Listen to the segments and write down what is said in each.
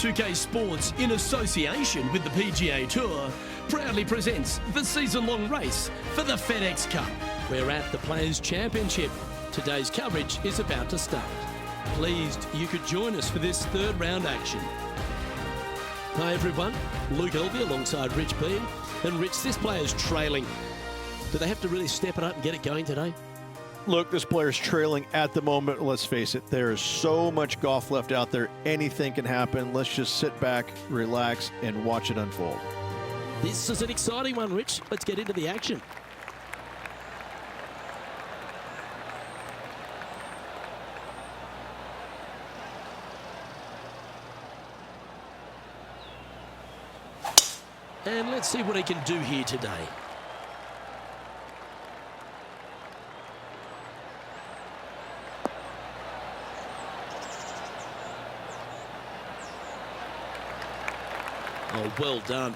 2K Sports, in association with the PGA Tour, proudly presents the season-long race for the FedEx Cup. We're at the Players' Championship. Today's coverage is about to start. Pleased you could join us for this third round action. Hi everyone, Luke Elvey alongside Rich Bean. And Rich, this player's trailing. Do they have to really step it up and get it going today? Look, this player's trailing at the moment. Let's face it, there is so much golf left out there. Anything can happen. Let's just sit back, relax, and watch it unfold. This is an exciting one, Rich. Let's get into the action. And let's see what he can do here today. Oh, well done.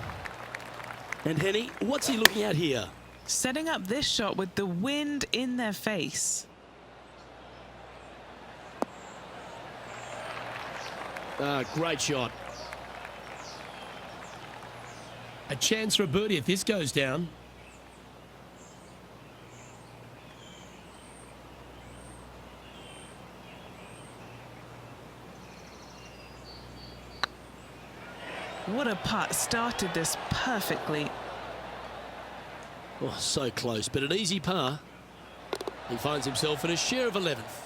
And Henny, what's he looking at here? Setting up this shot with the wind in their face. Great shot. A chance for a birdie if this goes down. What a putt. Started this perfectly. Oh, so close, but an easy par. He finds himself in a share of 11th.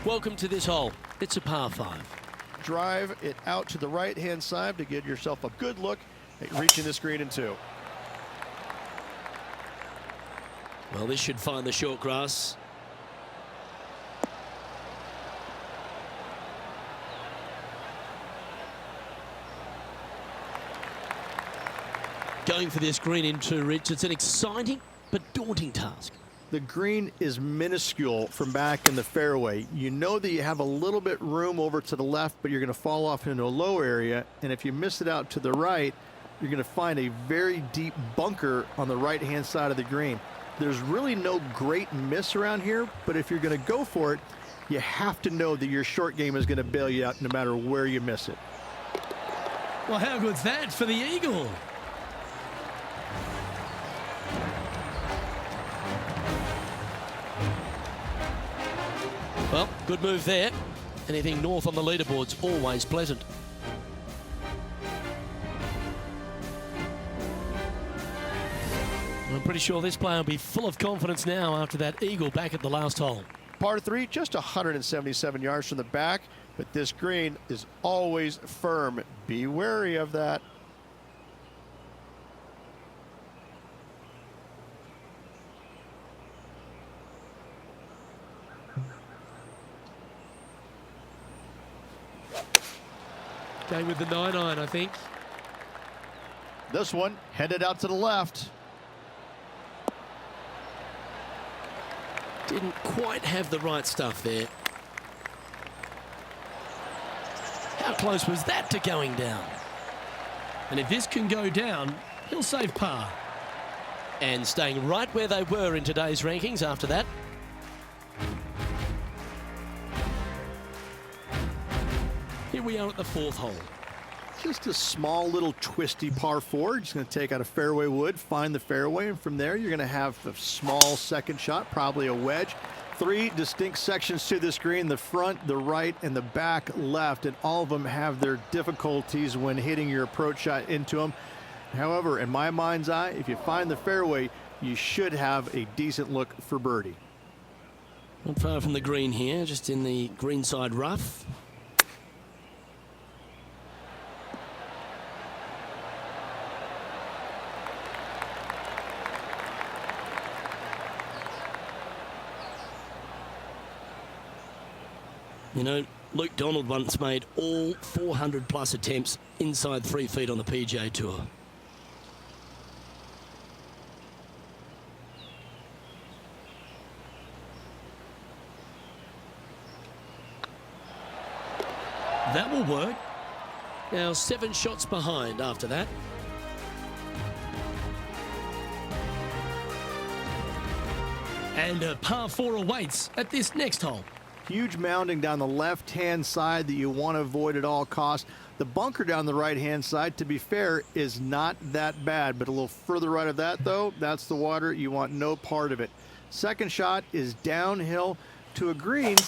Welcome to this hole. It's a par 5. Drive it out to the right-hand side to get yourself a good look at reaching this green in 2. Well, this should find the short grass. Going for this green in 2, Rich. It's an exciting but daunting task. The green is minuscule from back in the fairway. You know that you have a little bit room over to the left, but you're going to fall off into a low area. And if you miss it out to the right, you're going to find a very deep bunker on the right-hand side of the green. There's really no great miss around here, but if you're going to go for it, you have to know that your short game is going to bail you out no matter where you miss it. Well, how good's that for the eagle? Well, good move there. Anything north on the leaderboard's always pleasant. I'm pretty sure this player will be full of confidence now after that eagle back at the last hole. Par 3, just 177 yards from the back, but this green is always firm. Be wary of that. Going with the 9-iron, I think. This one headed out to the left. Didn't quite have the right stuff there. How close was that to going down? And if this can go down, he'll save par. And staying right where they were in today's rankings after that. Here we are at the 4th hole. Just a small little twisty par 4. Just going to take out a fairway wood, find the fairway, and from there you're going to have a small second shot, probably a wedge. 3 distinct sections to this green, the front, the right, and the back left, and all of them have their difficulties when hitting your approach shot into them. However, in my mind's eye, if you find the fairway, you should have a decent look for birdie. Not far from the green here, just in the greenside rough. You know, Luke Donald once made all 400-plus attempts inside 3 feet on the PGA Tour. That will work. Now 7 shots behind after that. And a par 4 awaits at this next hole. Huge mounding down the left-hand side that you want to avoid at all costs. The bunker down the right-hand side, to be fair, is not that bad, but a little further right of that, though, that's the water. You want no part of it. Second shot is downhill to a green.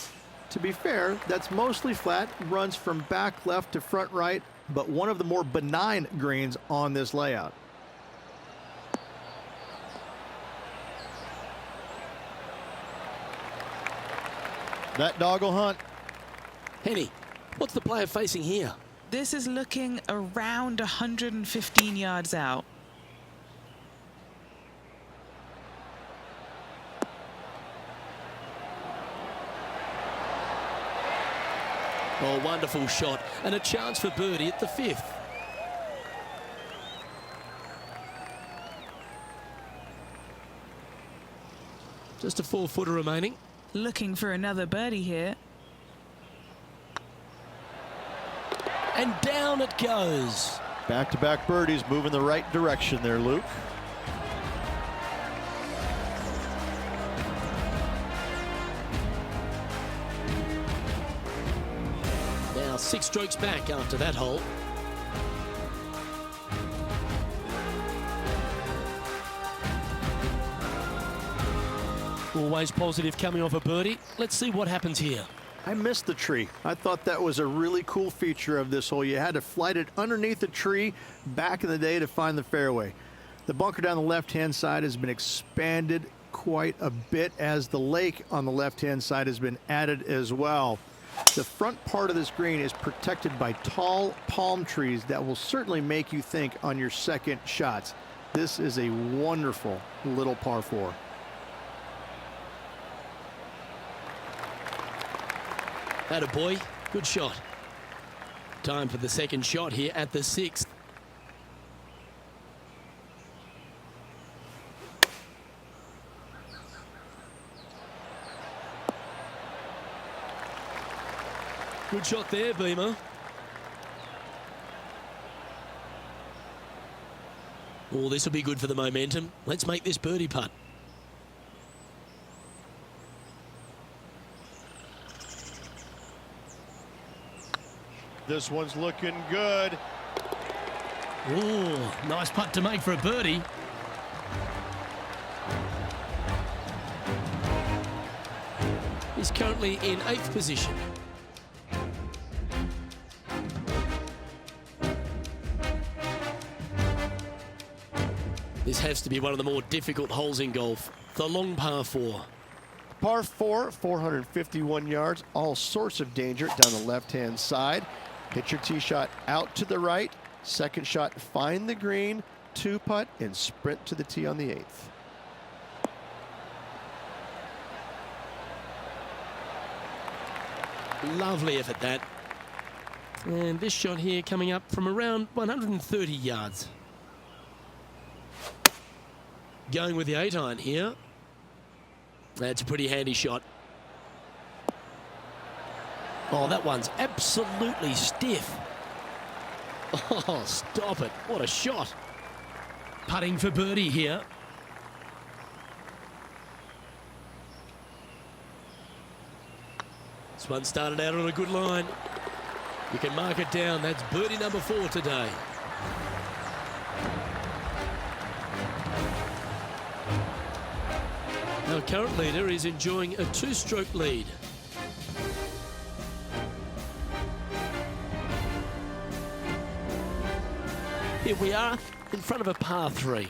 To be fair, that's mostly flat, runs from back left to front right, but one of the more benign greens on this layout. That dog will hunt. Henny, what's the player facing here? This is looking around 115 yards out. Oh, wonderful shot. And a chance for birdie at the 5th. Just a 4-footer remaining. Looking for another birdie here. And down it goes. Back-to-back birdies, moving the right direction there, Luke. Now 6 strokes back after that hole. Always positive coming off a birdie. Let's see what happens here. I missed the tree. I thought that was a really cool feature of this hole. You had to flight it underneath the tree back in the day to find the fairway. The bunker down the left-hand side has been expanded quite a bit as the lake on the left-hand side has been added as well. The front part of this green is protected by tall palm trees that will certainly make you think on your second shots. This is a wonderful little par 4. Atta boy, good shot. Time for the second shot here at the 6th. Good shot there, Beamer. Oh, this will be good for the momentum. Let's make this birdie putt. This one's looking good. Oh, nice putt to make for a birdie. He's currently in 8th position. This has to be one of the more difficult holes in golf. The long par 4. Par 4, 451 yards, all sorts of danger down the left-hand side. Hit your tee shot out to the right. Second shot, find the green, 2-putt, and sprint to the tee on the 8th. Lovely effort, that. And this shot here coming up from around 130 yards. Going with the 8-iron here. That's a pretty handy shot. Oh, that one's absolutely stiff. Oh, stop it. What a shot. Putting for birdie here. This one started out on a good line. You can mark it down. That's birdie number 4 today. Our current leader is enjoying a 2-stroke lead. Here we are in front of a par 3.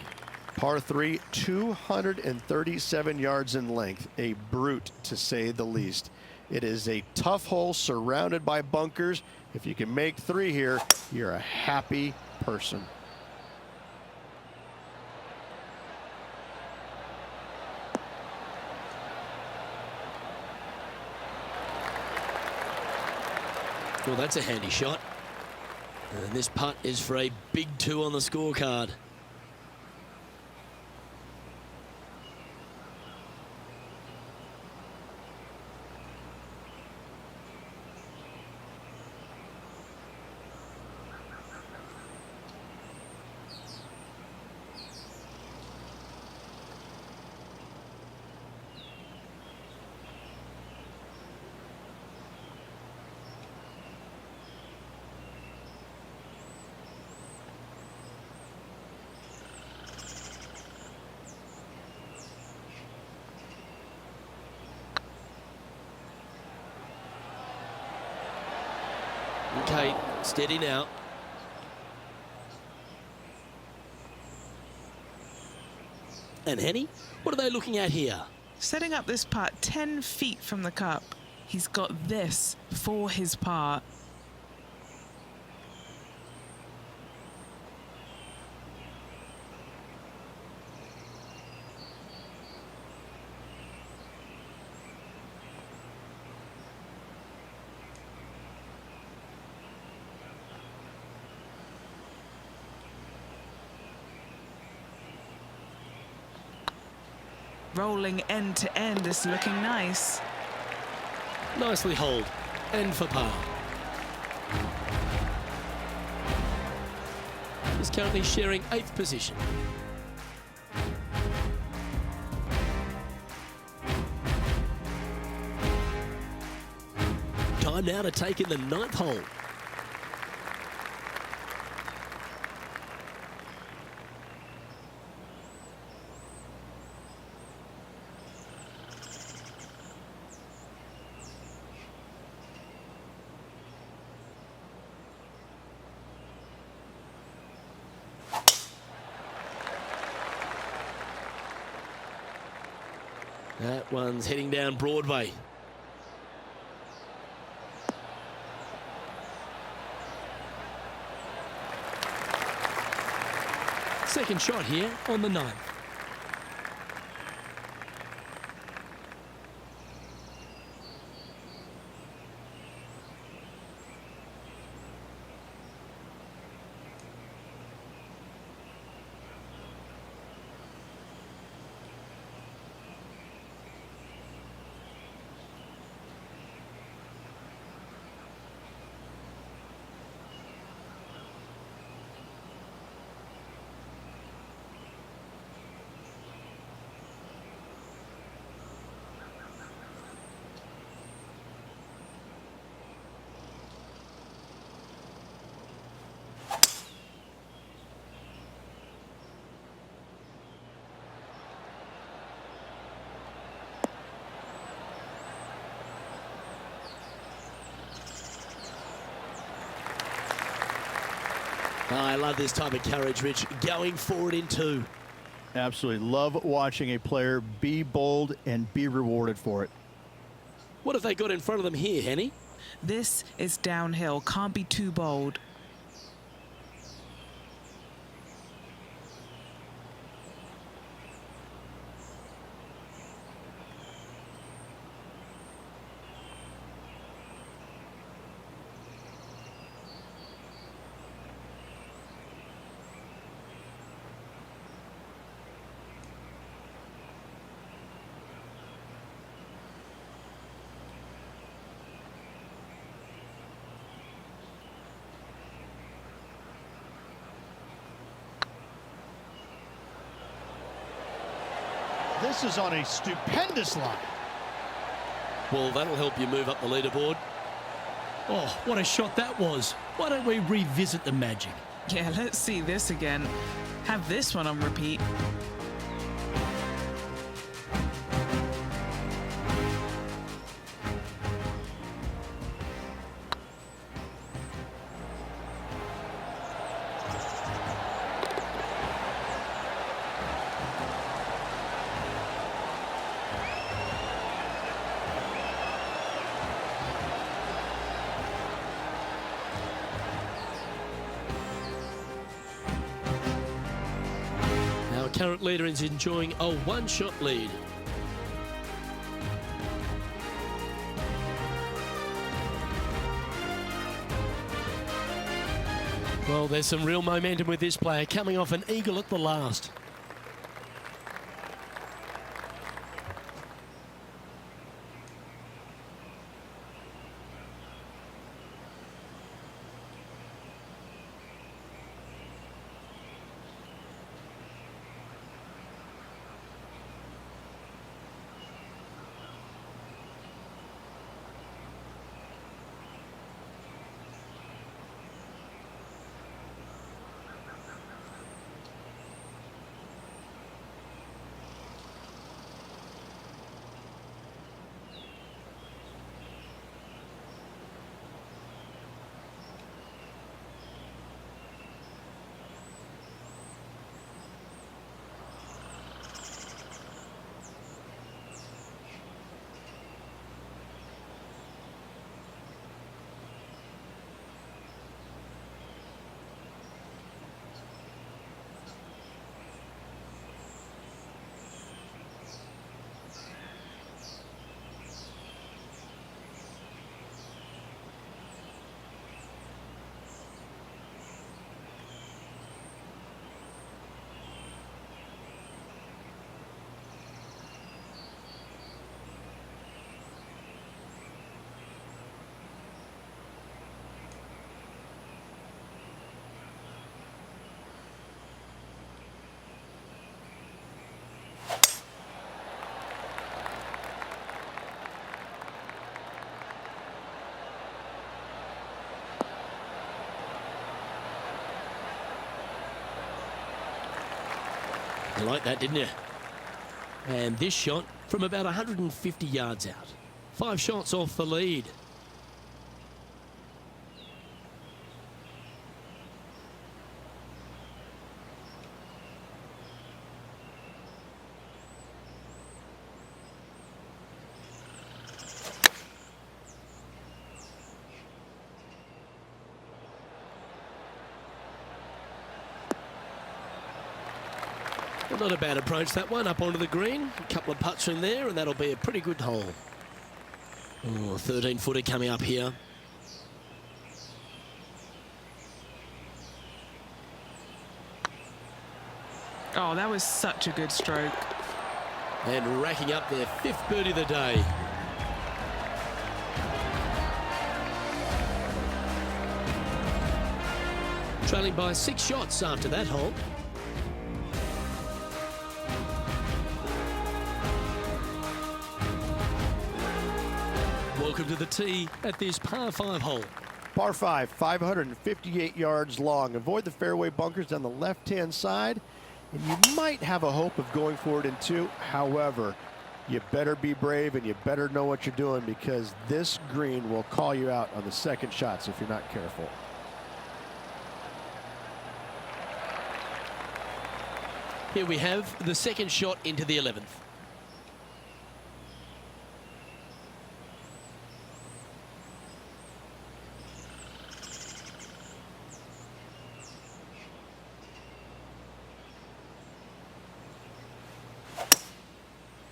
Par 3, 237 yards in length. A brute, to say the least. It is a tough hole surrounded by bunkers. If you can make 3 here, you're a happy person. Well, that's a handy shot. And this putt is for a big 2 on the scorecard. Kate, steady now. And Henny, what are they looking at here? Setting up this putt 10 feet from the cup. He's got this for his part. Rolling end to end is looking nice. Nicely holed, and for par. He's currently sharing 8th position. Time now to take in the 9th hole. That one's heading down Broadway. Second shot here on the 9th. Oh, I love this type of courage, Rich. Going forward in 2. Absolutely. Love watching a player be bold and be rewarded for it. What have they got in front of them here, Henny? This is downhill. Can't be too bold. This is on a stupendous line. Well, that'll help you move up the leaderboard. Oh, what a shot that was. Why don't we revisit the magic? Yeah, let's see this again. Have this one on repeat. Our current leader is enjoying a 1-shot lead. Well, there's some real momentum with this player, coming off an eagle at the last. You like that, didn't you? And this shot from about 150 yards out. 5 shots off the lead. Well, not a bad approach, that one, up onto the green. A couple of putts from there, and that'll be a pretty good hole. Oh, 13-footer coming up here. Oh, that was such a good stroke. And racking up their 5th birdie of the day. Trailing by 6 shots after that hole. Welcome to the tee at this par 5 hole. Par 5, 558 yards long. Avoid the fairway bunkers down the left-hand side, and you might have a hope of going for it in 2. However, you better be brave and you better know what you're doing, because this green will call you out on the second shots if you're not careful. Here we have the second shot into the 11th.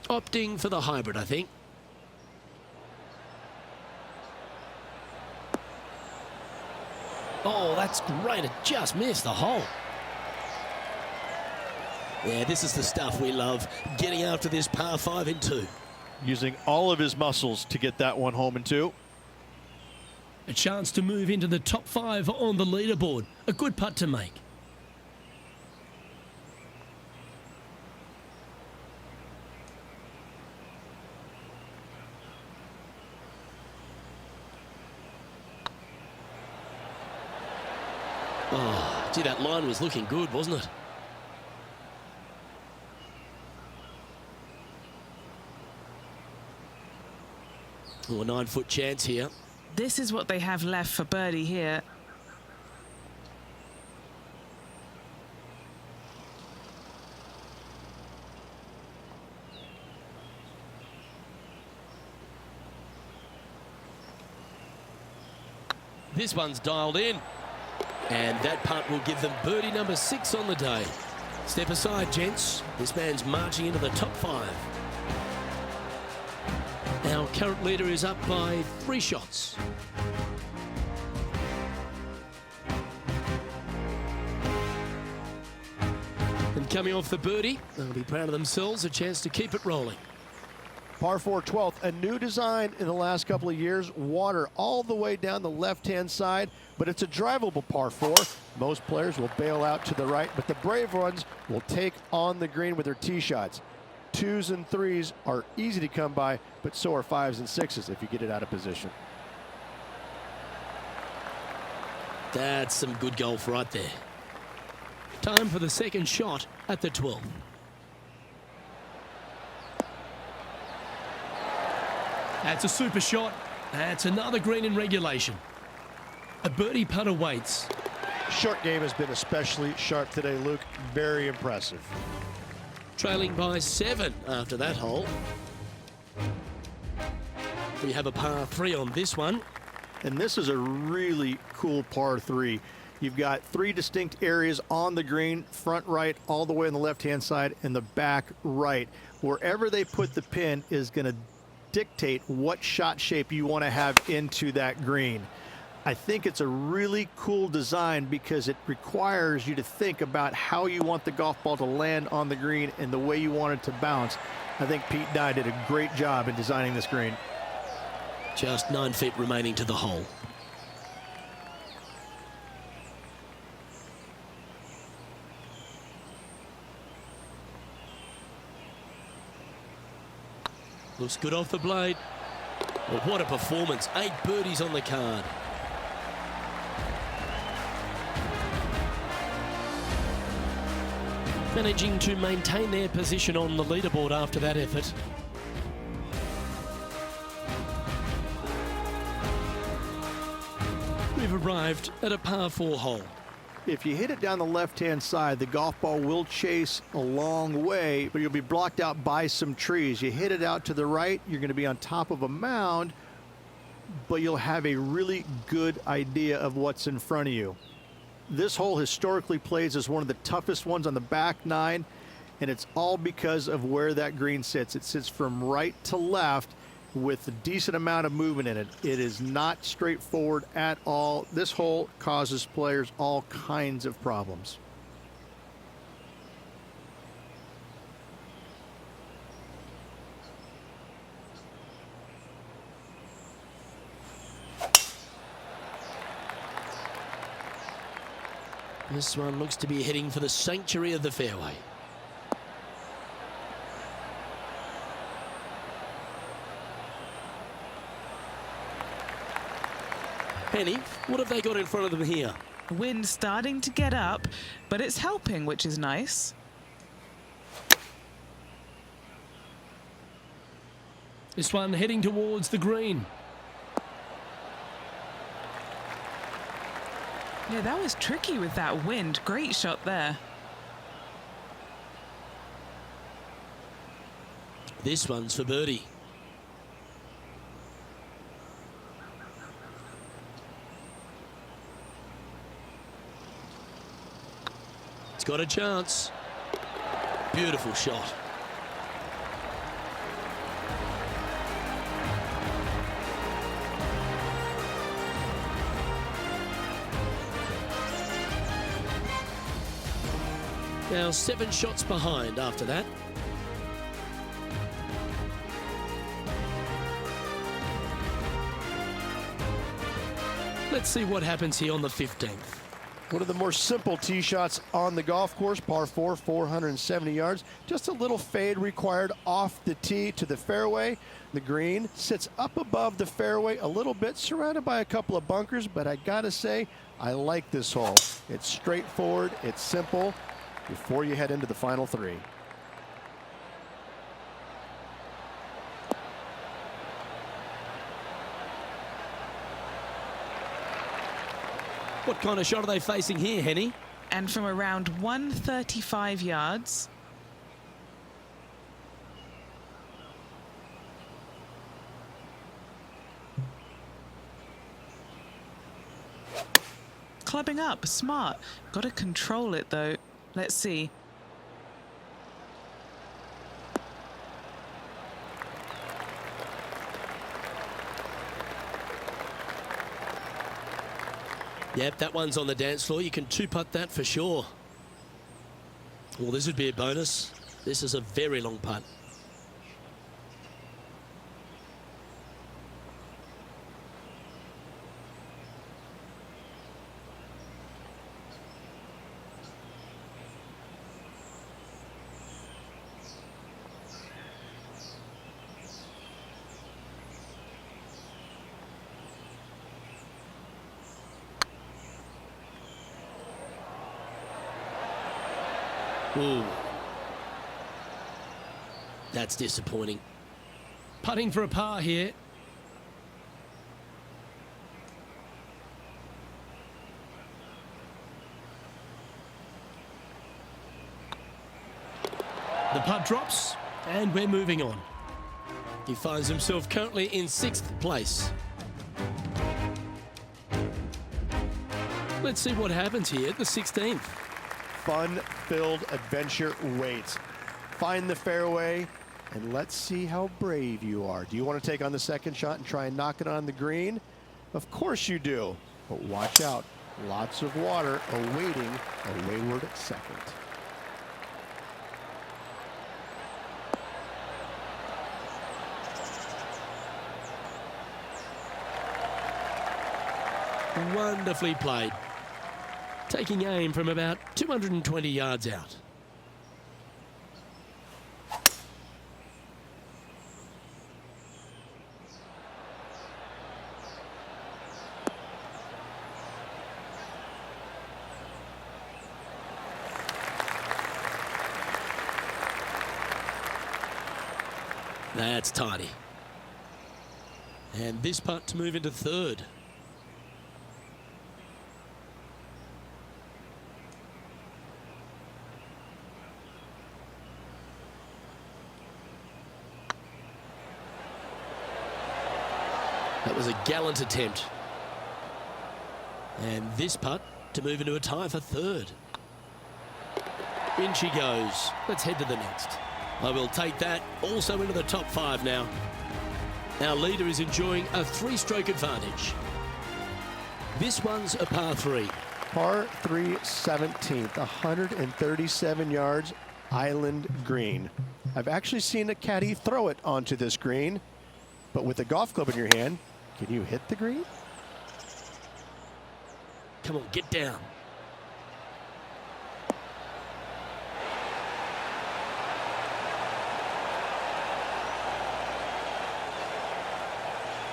Opting for the hybrid, I think. Oh, that's great. It just missed the hole. Yeah, this is the stuff we love, getting after this par 5 in 2. Using all of his muscles to get that one home in 2. A chance to move into the top 5 on the leaderboard. A good putt to make. Oh, gee, that line was looking good, wasn't it? Oh, a 9-foot chance here. This is what they have left for birdie here. This one's dialed in. And that putt will give them birdie number 6 on the day. Step aside, gents. This man's marching into the top 5. Our current leader is up by 3 shots. And coming off the birdie, they'll be proud of themselves, a chance to keep it rolling. Par 4 12th, a new design in the last couple of years. Water all the way down the left-hand side, but it's a drivable par 4. Most players will bail out to the right, but the brave ones will take on the green with their tee shots. 2s and 3s are easy to come by, but so are 5s and 6s if you get it out of position. That's some good golf right there. Time for the second shot at the 12th. That's a super shot. That's another green in regulation. A birdie putt awaits. Short game has been especially sharp today, Luke. Very impressive. Trailing by 7 after that hole. We have a par 3 on this one. And this is a really cool par 3. You've got 3 distinct areas on the green, front right, all the way on the left-hand side, and the back right. Wherever they put the pin is going to dictate what shot shape you want to have into that green. I think it's a really cool design because it requires you to think about how you want the golf ball to land on the green and the way you want it to bounce. I think Pete Dye did a great job in designing this green. Just 9 feet remaining to the hole. Looks good off the blade. Well, what a performance. 8 birdies on the card. managing to maintain their position on the leaderboard after that effort. We've arrived at a par 4 hole. If you hit it down the left-hand side, the golf ball will chase a long way, but you'll be blocked out by some trees. You hit it out to the right, you're going to be on top of a mound, but you'll have a really good idea of what's in front of you. This hole historically plays as one of the toughest ones on the back nine, and it's all because of where that green sits. It sits from right to left with a decent amount of movement in it. It is not straightforward at all. This hole causes players all kinds of problems. This one looks to be heading for the sanctuary of the fairway. Penny, what have they got in front of them here? Wind starting to get up, but it's helping, which is nice. This one heading towards the green. Yeah, that was tricky with that wind. Great shot there. This one's for birdie. It's got a chance. Beautiful shot. Now 7 shots behind after that. Let's see what happens here on the 15th. One of the more simple tee shots on the golf course, par 4, 470 yards. Just a little fade required off the tee to the fairway. The green sits up above the fairway a little bit, surrounded by a couple of bunkers, but I gotta say, I like this hole. It's straightforward, it's simple, before you head into the final 3. What kind of shot are they facing here, Henny? And from around 135 yards. Clubbing up, smart. Got to control it though. Let's see. Yep, that one's on the dance floor. You can 2-putt that for sure. Well, this would be a bonus. This is a very long putt. Ooh. That's disappointing. Putting for a par here. The putt drops, and we're moving on. He finds himself currently in 6th place. Let's see what happens here at the 16th. Fun-filled adventure waits. Find the fairway, and let's see how brave you are. Do you want to take on the second shot and try and knock it on the green? Of course you do, but watch out. Lots of water awaiting a wayward second. Wonderfully played. Taking aim from about 220 yards out. That's tidy. And this putt to move into third. That was a gallant attempt. And this putt to move into a tie for third. In she goes. Let's head to the next. I will take that also into the top 5 now. Our leader is enjoying a 3-stroke advantage. This one's a par 3. Par 3 17th, 137 yards, island green. I've actually seen a caddy throw it onto this green, but with a golf club in your hand, can you hit the green? Come on, get down.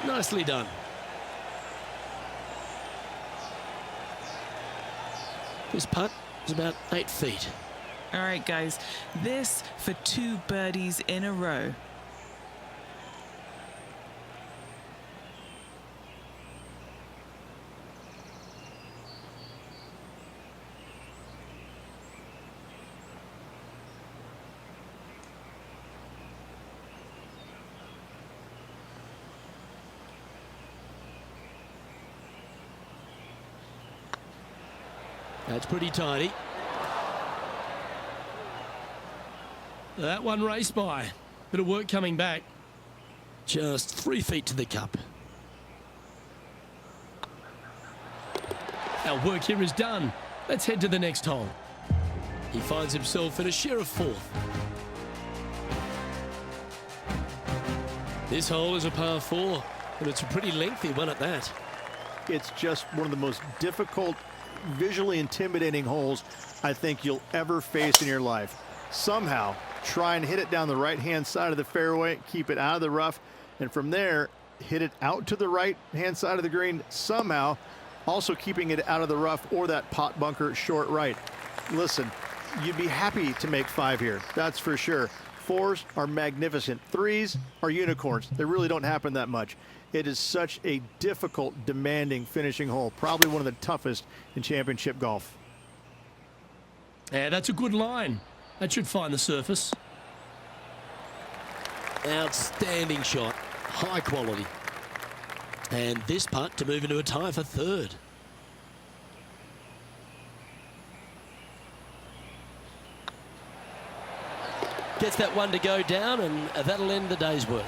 Nicely done. This putt is about 8 feet. All right, guys, this for 2 birdies in a row. That's pretty tidy. That one raced by. Bit of work coming back. Just 3 feet to the cup. Our work here is done. Let's head to the next hole. He finds himself in a share of 4th. This hole is a par 4, and it's a pretty lengthy one at that. It's just one of the most difficult, visually intimidating holes I think you'll ever face in your life. Somehow, try and hit it down the right-hand side of the fairway, keep it out of the rough, and from there, hit it out to the right-hand side of the green, somehow, also keeping it out of the rough or that pot bunker short right. Listen, you'd be happy to make 5 here, that's for sure. 4s are magnificent. 3s are unicorns. They really don't happen that much. It is such a difficult, demanding finishing hole. Probably one of the toughest in championship golf. Yeah, that's a good line. That should find the surface. Outstanding shot. High quality. And this putt to move into a tie for third. Gets that one to go down, and that'll end the day's work.